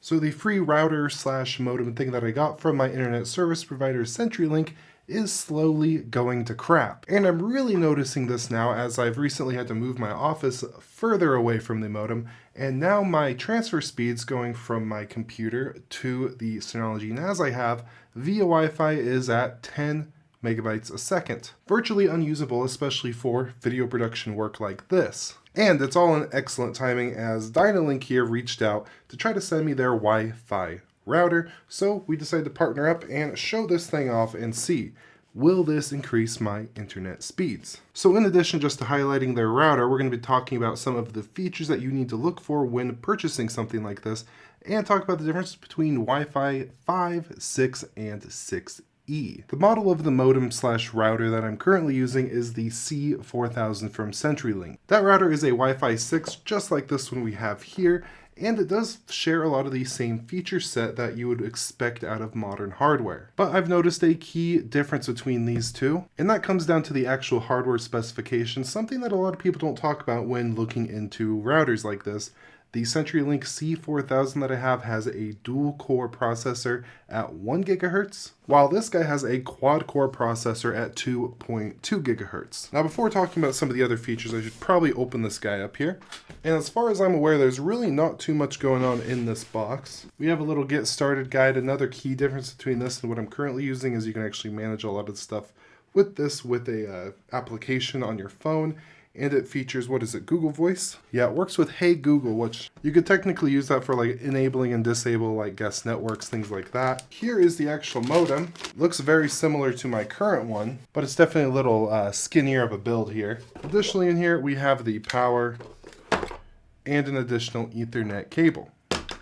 So the free router slash modem thing that I got from my internet service provider CenturyLink is slowly going to crap. And I'm really noticing this now as I've recently had to move my office further away from the modem, and now my transfer speeds going from my computer to the Synology NAS I have via Wi-Fi is at 10 megabytes a second. Virtually unusable, especially for video production work like this. And it's all in excellent timing as Dynalink here reached out to try to send me their Wi-Fi router, so we decided to partner up and show this thing off and see, will this increase my internet speeds? So in addition just to highlighting their router, we're going to be talking about some of the features that you need to look for when purchasing something like this, and talk about the difference between Wi-Fi 5, 6, and 6E. The model of the modem slash router that I'm currently using is the C4000 from CenturyLink. That router is a Wi-Fi 6 just like this one we have here, and it does share a lot of the same feature set that you would expect out of modern hardware. But I've noticed a key difference between these two, and that comes down to the actual hardware specifications, something that a lot of people don't talk about when looking into routers like this. The CenturyLink C4000 that I have has a dual-core processor at 1 gigahertz, while this guy has a quad-core processor at 2.2 gigahertz. Now, before talking about some of the other features, I should probably open this guy up here. And as far as I'm aware, there's really not too much going on in this box. We have a little get started guide. Another key difference between this and what I'm currently using is you can actually manage a lot of the stuff with this with a application on your phone. And it features, what is it, Google Voice? Yeah, it works with Hey Google, which you could technically use that for like enabling and disable like guest networks, things like that. Here is the actual modem. It looks very similar to my current one, but it's definitely a little skinnier of a build here. Additionally in here, we have the power and an additional Ethernet cable.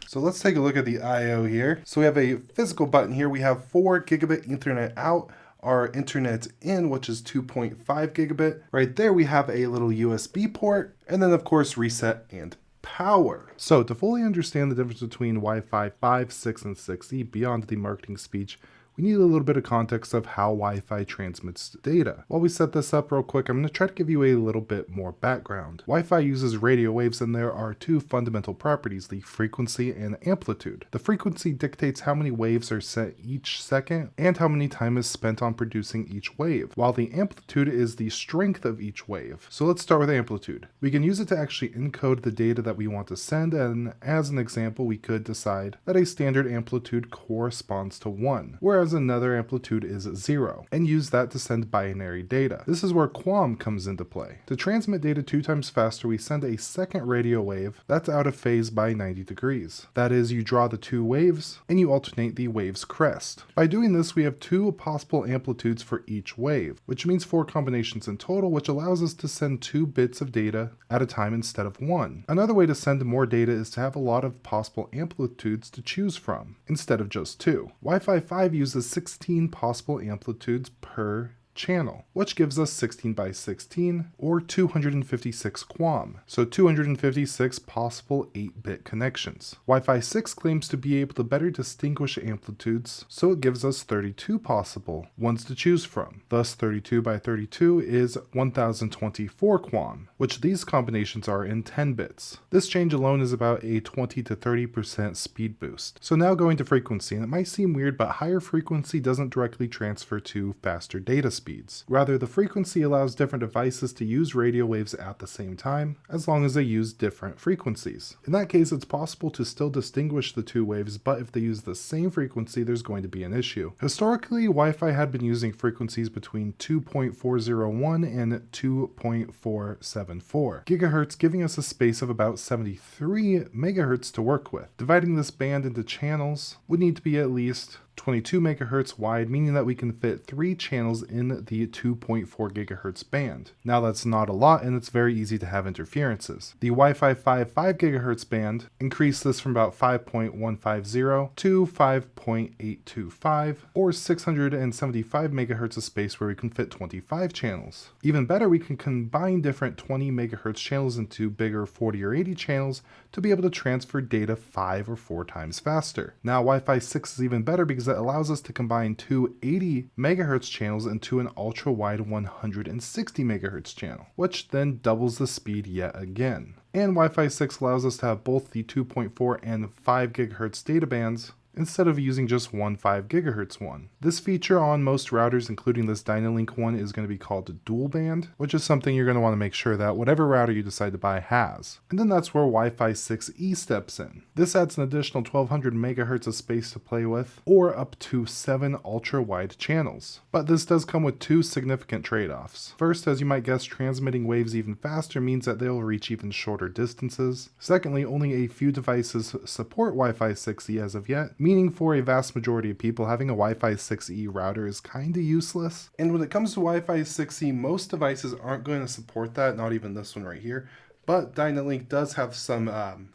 So let's take a look at the I/O here. So we have a physical button here. We have 4 gigabit Ethernet out. Our internet in, which is 2.5 gigabit. Right there we have a little USB port, and then of course reset and power. So to fully understand the difference between Wi-Fi 5, 6, and 6E beyond the marketing speech, we need a little bit of context of how Wi-Fi transmits data. While we set this up real quick, I'm going to try to give you a little bit more background. Wi-Fi uses radio waves, and there are two fundamental properties, the frequency and amplitude. The frequency dictates how many waves are sent each second and how many time is spent on producing each wave, while the amplitude is the strength of each wave. So let's start with amplitude. We can use it to actually encode the data that we want to send, and as an example, we could decide that a standard amplitude corresponds to 1, whereas another amplitude is 0, and use that to send binary data. This is where QAM comes into play. To transmit data 2 times faster, we send a second radio wave that's out of phase by 90 degrees. That is, you draw the 2 waves, and you alternate the wave's crest. By doing this, we have 2 possible amplitudes for each wave, which means 4 combinations in total, which allows us to send 2 bits of data at a time instead of 1. Another way to send more data is to have a lot of possible amplitudes to choose from, instead of just 2. Wi-Fi 5 uses 16 possible amplitudes per channel, which gives us 16 by 16 or 256 QAM, so 256 possible 8-bit connections. Wi-Fi 6 claims to be able to better distinguish amplitudes, so it gives us 32 possible ones to choose from. Thus 32 by 32 is 1024 QAM, which these combinations are in 10 bits. This change alone is about a 20 to 30% speed boost. So now going to frequency, and it might seem weird, but higher frequency doesn't directly transfer to faster data speeds. Rather, the frequency allows different devices to use radio waves at the same time, as long as they use different frequencies. In that case, it's possible to still distinguish the 2 waves, but if they use the same frequency, there's going to be an issue. Historically, Wi-Fi had been using frequencies between 2.401 and 2.474 gigahertz, giving us a space of about 73 megahertz to work with. Dividing this band into channels would need to be at least 22 megahertz wide, meaning that we can fit 3 channels in the 2.4 gigahertz band. Now that's not a lot, and it's very easy to have interferences. The Wi-Fi 5 gigahertz band increased this from about 5.150 to 5.825, or 675 megahertz of space where we can fit 25 channels. Even better, we can combine different 20 megahertz channels into bigger 40 or 80 channels to be able to transfer data 5 or 4 times faster. Now Wi-Fi 6 is even better because it allows us to combine two 80 megahertz channels into an ultra-wide 160 megahertz channel, which then doubles the speed yet again. And Wi-Fi 6 allows us to have both the 2.4 and 5 gigahertz data bands, instead of using just one 5 gigahertz one. This feature on most routers, including this Dynalink one, is going to be called dual band, which is something you're going to want to make sure that whatever router you decide to buy has. And then that's where Wi-Fi 6E steps in. This adds an additional 1200 megahertz of space to play with, or up to 7 ultra-wide channels. But this does come with two significant trade-offs. First, as you might guess, transmitting waves even faster means that they'll reach even shorter distances. Secondly, only a few devices support Wi-Fi 6E as of yet, meaning for a vast majority of people, having a Wi-Fi 6E router is kinda useless. And when it comes to Wi-Fi 6E, most devices aren't going to support that, not even this one right here. But Dynalink does have some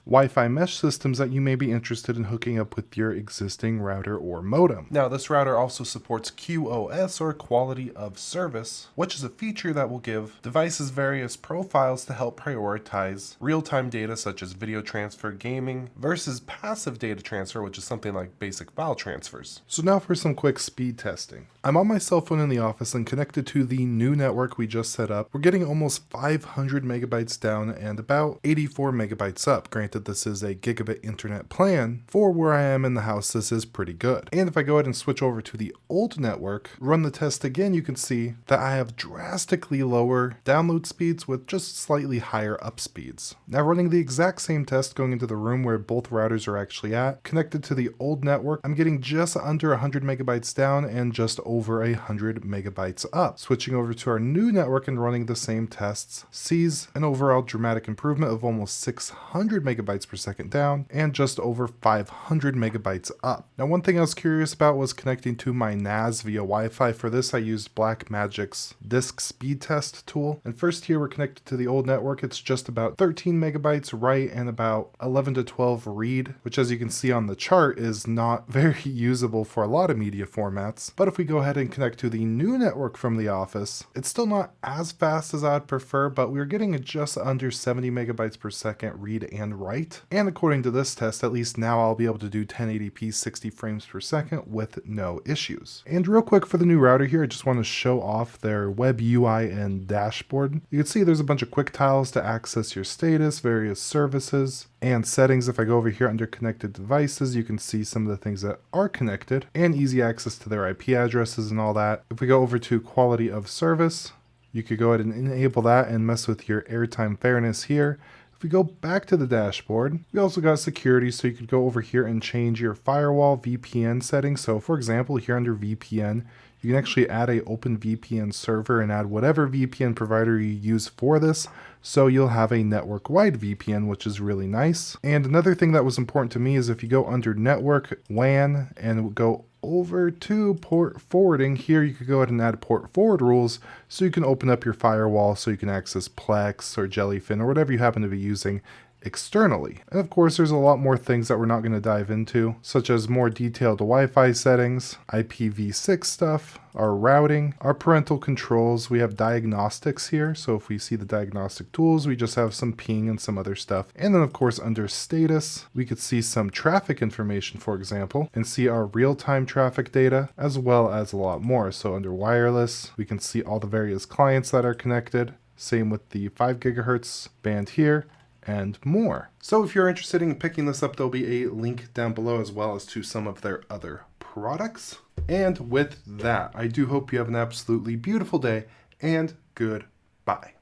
Wi-Fi mesh systems that you may be interested in hooking up with your existing router or modem. Now, this router also supports QoS, or quality of service, which is a feature that will give devices various profiles to help prioritize real-time data such as video transfer, gaming, versus passive data transfer, which is something like basic file transfers. So now for some quick speed testing. I'm on my cell phone in the office and connected to the new network we just set up. We're getting almost 500 megabytes down and about 84 megabytes up. Granted, this is a gigabit internet plan. For where I am in the house, this is pretty good. And if I go ahead and switch over to the old network, run the test again, you can see that I have drastically lower download speeds with just slightly higher up speeds. Now, running the exact same test going into the room where both routers are actually at, connected to the old network, I'm getting just under 100 megabytes down and just over 100 megabytes up. Switching over to our new network and running the same tests sees an overall dramatic improvement of almost 600 megabytes per second down and just over 500 megabytes up. Now, one thing I was curious about was connecting to my NAS via Wi-Fi. For this, I used Blackmagic's disk speed test tool. And first here, we're connected to the old network. It's just about 13 megabytes write and about 11 to 12 read, which, as you can see on the chart, is not very usable for a lot of media formats. But if we go ahead and connect to the new network from the office, it's still not as fast as I'd prefer, but we're getting just under 70 megabytes per second read and write. And according to this test, at least now I'll be able to do 1080p 60 frames per second with no issues. And real quick for the new router here, I just want to show off their web UI and dashboard. You can see there's a bunch of quick tiles to access your status, various services, and settings. If I go over here under connected devices, you can see some of the things that are connected and easy access to their IP addresses and all that. If we go over to quality of service, you could go ahead and enable that and mess with your airtime fairness here. If we go back to the dashboard, we also got security, so you could go over here and change your firewall VPN settings. So for example, here under VPN, you can actually add a open VPN server and add whatever VPN provider you use for this. So you'll have a network-wide VPN, which is really nice. And another thing that was important to me is if you go under network, WAN, and go over to port forwarding, here you could go ahead and add port forward rules so you can open up your firewall so you can access Plex or Jellyfin or whatever you happen to be using externally. And of course, there's a lot more things that we're not going to dive into, such as more detailed Wi-Fi settings, IPv6 stuff, our routing, our parental controls. We have diagnostics here. So if we see the diagnostic tools, we just have some ping and some other stuff. And then of course, under status, we could see some traffic information, for example, and see our real-time traffic data, as well as a lot more. So under wireless, we can see all the various clients that are connected. Same with the 5 gigahertz band here, and more. So if you're interested in picking this up, there'll be a link down below, as well as to some of their other products. And with that, I do hope you have an absolutely beautiful day, and goodbye.